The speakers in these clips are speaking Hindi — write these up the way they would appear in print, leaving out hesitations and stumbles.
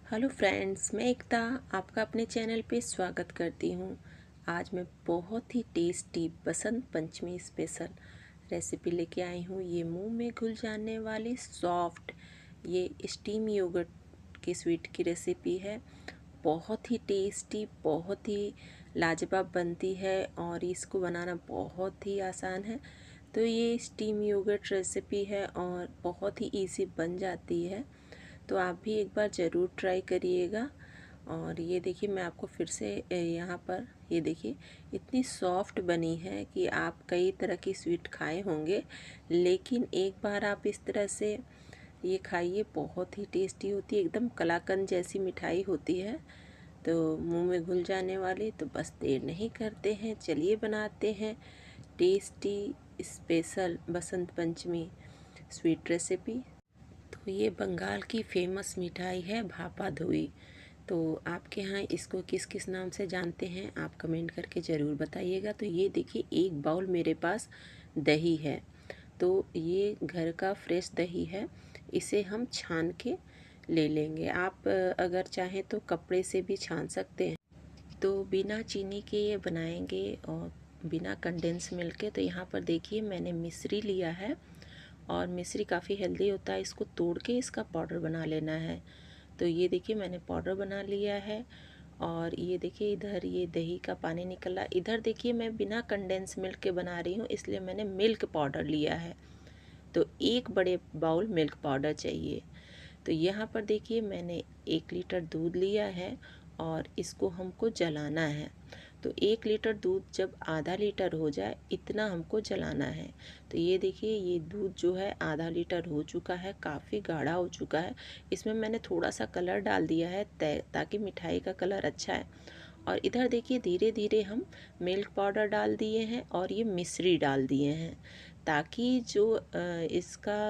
हेलो फ्रेंड्स, मैं एकता आपका अपने चैनल पे स्वागत करती हूँ। आज मैं बहुत ही tasty Basant Panchami special recipe लेके आई हूँ। ये मुंह में घुल जाने वाली सॉफ्ट ये स्टीम योगर्ट की स्वीट की रेसिपी है। बहुत ही टेस्टी, बहुत ही लाजवाब बनती है और इसको बनाना बहुत ही आसान है। तो ये स्टीम योगर्ट रेसिपी है और बहुत ही इजी बन जाती है। तो आप भी एक बार ज़रूर ट्राई करिएगा। और ये देखिए, मैं आपको फिर से यहाँ पर ये देखिए इतनी सॉफ्ट बनी है कि आप कई तरह की स्वीट खाए होंगे, लेकिन एक बार आप इस तरह से ये खाइए, बहुत ही टेस्टी होती है। एकदम कलाकंद जैसी मिठाई होती है, तो मुंह में घुल जाने वाली। तो बस देर नहीं करते हैं, चलिए बनाते हैं tasty special Basant Panchami sweet recipe. तो ये बंगाल की फेमस मिठाई है भापा धोई। तो आपके यहाँ इसको किस किस नाम से जानते हैं आप कमेंट करके ज़रूर बताइएगा। तो ये देखिए, एक बाउल मेरे पास दही है। तो ये घर का फ्रेश दही है, इसे हम छान के ले लेंगे। आप अगर चाहें तो कपड़े से भी छान सकते हैं। तो बिना चीनी के ये बनाएंगे और बिना कंडेंस मिल्क के। तो यहाँ पर देखिए, मैंने मिश्री लिया है और मिश्री काफ़ी हेल्दी होता है। इसको तोड़ के इसका पाउडर बना लेना है। तो ये देखिए, मैंने पाउडर बना लिया है। और ये देखिए, इधर ये दही का पानी निकला। इधर देखिए, मैं बिना कंडेंस मिल्क के बना रही हूँ, इसलिए मैंने मिल्क पाउडर लिया है। तो एक बड़े बाउल मिल्क पाउडर चाहिए। तो यहाँ पर देखिए, मैंने 1 लीटर दूध लिया है और इसको हमको जलाना है। तो 1 लीटर दूध जब आधा लीटर हो जाए, इतना हमको जलाना है। तो ये देखिए, ये दूध जो है आधा लीटर हो चुका है, काफ़ी गाढ़ा हो चुका है। इसमें मैंने थोड़ा सा कलर डाल दिया है ताकि मिठाई का कलर अच्छा है। और इधर देखिए, धीरे धीरे हम मिल्क पाउडर डाल दिए हैं और ये मिश्री डाल दिए हैं, ताकि जो इसका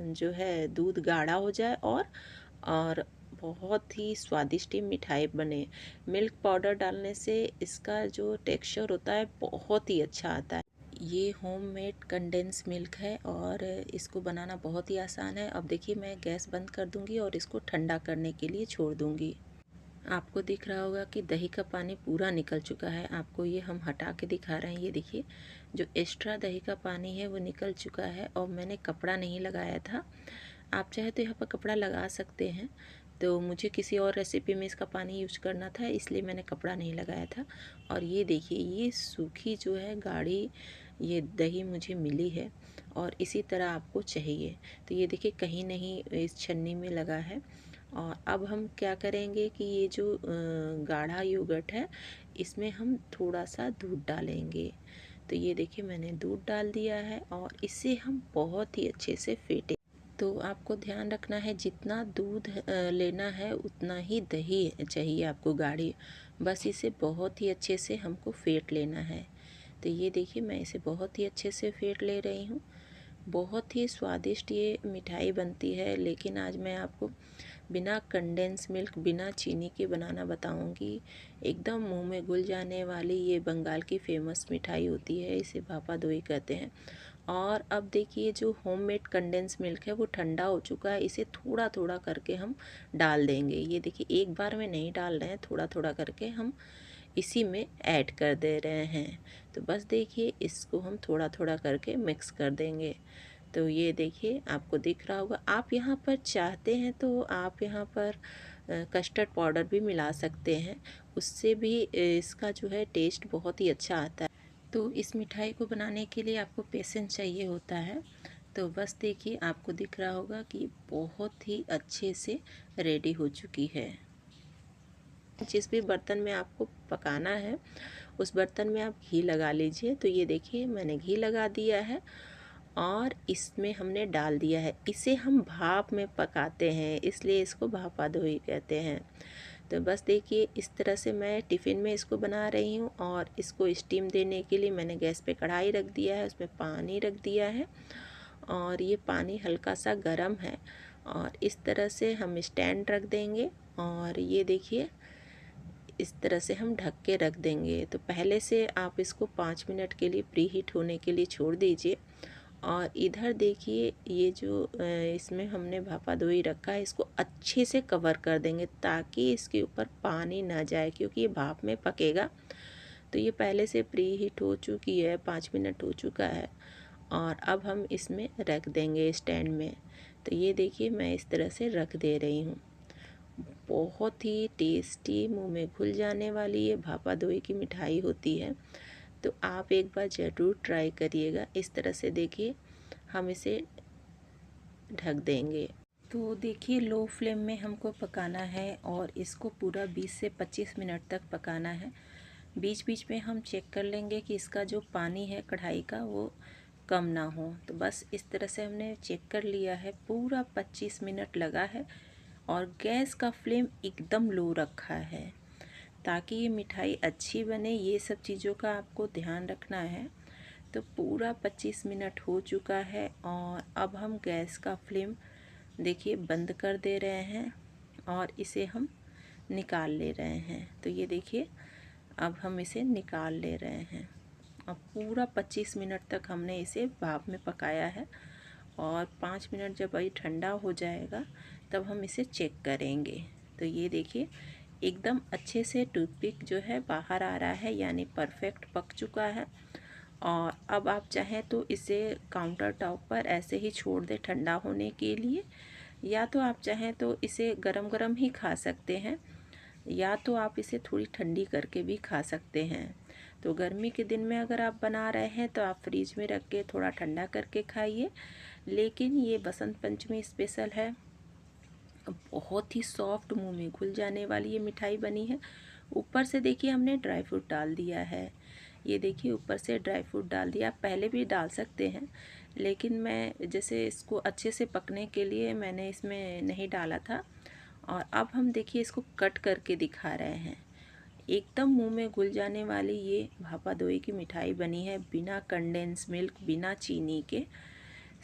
जो है दूध गाढ़ा हो जाए और बहुत ही स्वादिष्ट मिठाई बने। मिल्क पाउडर डालने से इसका जो टेक्सचर होता है बहुत ही अच्छा आता है। ये होममेड कंडेंस मिल्क है और इसको बनाना बहुत ही आसान है। अब देखिए, मैं गैस बंद कर दूंगी और इसको ठंडा करने के लिए छोड़ दूंगी। आपको दिख रहा होगा कि दही का पानी पूरा निकल चुका है। आपको ये हम हटा के दिखा रहे हैं। ये देखिए, जो एक्स्ट्रा दही का पानी है वो निकल चुका है और मैंने कपड़ा नहीं लगाया था। आप चाहे तो यहाँ पर कपड़ा लगा सकते हैं। तो मुझे किसी और रेसिपी में इसका पानी यूज करना था, इसलिए मैंने कपड़ा नहीं लगाया था। और ये देखिए, ये सूखी जो है गाढ़ी ये दही मुझे मिली है और इसी तरह आपको चाहिए। तो ये देखिए, कहीं नहीं इस छन्नी में लगा है। और अब हम क्या करेंगे कि ये जो गाढ़ा योगर्ट है, इसमें हम थोड़ा सा दूध डालेंगे। तो ये देखिए, मैंने दूध डाल दिया है और इसे हम बहुत ही अच्छे से फेंटें। तो आपको ध्यान रखना है, जितना दूध लेना है उतना ही दही चाहिए आपको गाढ़ी। बस इसे बहुत ही अच्छे से हमको फेंट लेना है। तो ये देखिए, मैं इसे बहुत ही अच्छे से फेंट ले रही हूँ। बहुत ही स्वादिष्ट ये मिठाई बनती है, लेकिन आज मैं आपको बिना कंडेंस मिल्क, बिना चीनी के बनाना बताऊंगी। एकदम मुंह में घुल जाने वाली ये बंगाल की फेमस मिठाई होती है, इसे भापा दोई कहते हैं। और अब देखिए, जो होममेड कंडेंस मिल्क है वो ठंडा हो चुका है। इसे थोड़ा थोड़ा करके हम डाल देंगे। ये देखिए, एक बार में नहीं डाल रहे हैं, थोड़ा थोड़ा करके हम इसी में ऐड कर दे रहे हैं। तो बस देखिए, इसको हम थोड़ा थोड़ा करके मिक्स कर देंगे। तो ये देखिए, आपको दिख रहा होगा। आप यहाँ पर चाहते हैं तो आप यहाँ पर कस्टर्ड पाउडर भी मिला सकते हैं, उससे भी इसका जो है टेस्ट बहुत ही अच्छा आता है। तो इस मिठाई को बनाने के लिए आपको पेशेंस चाहिए होता है। तो बस देखिए, आपको दिख रहा होगा कि बहुत ही अच्छे से रेडी हो चुकी है। जिस भी बर्तन में आपको पकाना है उस बर्तन में आप घी लगा लीजिए। तो ये देखिए, मैंने घी लगा दिया है और इसमें हमने डाल दिया है। इसे हम भाप में पकाते हैं, इसलिए इसको भापा दोई कहते हैं। तो बस देखिए, इस तरह से मैं टिफ़िन में इसको बना रही हूँ। और इसको स्टीम देने के लिए मैंने गैस पे कढ़ाई रख दिया है, उसमें पानी रख दिया है और ये पानी हल्का सा गर्म है। और इस तरह से हम स्टैंड रख देंगे और ये देखिए, इस तरह से हम ढक के रख देंगे। तो पहले से आप इसको 5 मिनट के लिए प्री हीट होने के लिए छोड़ दीजिए। और इधर देखिए ये जो इसमें हमने भापा दोई रखा है, इसको अच्छे से कवर कर देंगे ताकि इसके ऊपर पानी ना जाए, क्योंकि ये भाप में पकेगा। तो ये पहले से प्री हीट हो चुकी है, 5 मिनट हो चुका है। और अब हम इसमें रख देंगे स्टैंड में। तो ये देखिए मैं इस तरह से रख दे रही हूँ। बहुत ही टेस्टी, मुंह में घुल जाने वाली ये भापा दोई की मिठाई होती है। तो आप एक बार ज़रूर ट्राई करिएगा। इस तरह से देखिए हम इसे ढक देंगे। तो देखिए लो फ्लेम में हमको पकाना है और इसको पूरा 20 से 25 मिनट तक पकाना है। बीच बीच में हम चेक कर लेंगे कि इसका जो पानी है कढ़ाई का वो कम ना हो। तो बस इस तरह से हमने चेक कर लिया है। पूरा 25 मिनट लगा है और गैस का फ्लेम एकदम लो रखा है ताकि ये मिठाई अच्छी बने। ये सब चीज़ों का आपको ध्यान रखना है। तो पूरा 25 मिनट हो चुका है और अब हम गैस का फ्लेम देखिए बंद कर दे रहे हैं और इसे हम निकाल ले रहे हैं। तो ये देखिए अब हम इसे निकाल ले रहे हैं। अब पूरा 25 मिनट तक हमने इसे भाप में पकाया है और 5 मिनट जब ये ठंडा हो जाएगा तब हम इसे चेक करेंगे। तो ये देखिए एकदम अच्छे से टूथपिक जो है बाहर आ रहा है, यानी परफेक्ट पक चुका है। और अब आप चाहें तो इसे काउंटर टॉप पर ऐसे ही छोड़ दें ठंडा होने के लिए, या तो आप चाहें तो इसे गरम गरम ही खा सकते हैं, या तो आप इसे थोड़ी ठंडी करके भी खा सकते हैं। तो गर्मी के दिन में अगर आप बना रहे हैं तो आप फ्रिज में रख के थोड़ा ठंडा करके खाइए। लेकिन ये बसंत पंचमी स्पेशल है। बहुत ही सॉफ्ट, मुंह में घुल जाने वाली ये मिठाई बनी है। ऊपर से देखिए हमने ड्राई फ्रूट डाल दिया है। ये देखिए ऊपर से ड्राई फ्रूट डाल दिया। आप पहले भी डाल सकते हैं, लेकिन मैं जैसे इसको अच्छे से पकने के लिए मैंने इसमें नहीं डाला था। और अब हम देखिए इसको कट करके दिखा रहे हैं। एकदम मुंह में घुल जाने वाली ये भापा दोई की मिठाई बनी है, बिना कंडेंस मिल्क, बिना चीनी के।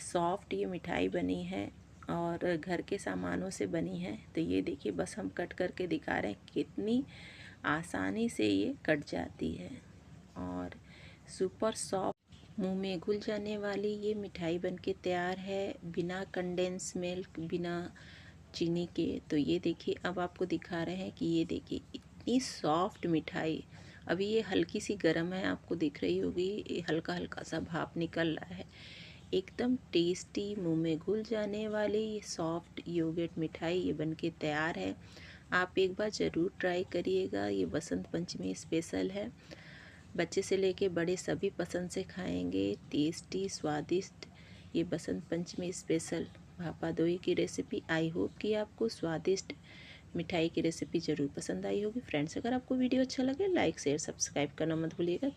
सॉफ्ट ये मिठाई बनी है और घर के सामानों से बनी है। तो ये देखिए बस हम कट करके दिखा रहे हैं, कितनी आसानी से ये कट जाती है और सुपर सॉफ्ट, मुंह में घुल जाने वाली ये मिठाई बनके तैयार है, बिना कंडेंस मिल्क, बिना चीनी के। तो ये देखिए अब आपको दिखा रहे हैं कि ये देखिए इतनी सॉफ्ट मिठाई। अभी ये हल्की सी गर्म है, आपको दिख रही होगी, ये हल्का हल्का सा भाप निकल रहा है। एकदम टेस्टी, मुंह में घुल जाने वाली ये सॉफ्ट योगर्ट मिठाई ये बनके तैयार है। आप एक बार ज़रूर ट्राई करिएगा। ये बसंत पंचमी स्पेशल है। बच्चे से लेके बड़े सभी पसंद से खाएंगे। टेस्टी, स्वादिष्ट ये बसंत पंचमी स्पेशल भापा दोई की रेसिपी। आई होप कि आपको स्वादिष्ट मिठाई की रेसिपी ज़रूर पसंद आई होगी। फ्रेंड्स, अगर आपको वीडियो अच्छा लगे लाइक शेयर सब्सक्राइब करना मत भूलिएगा।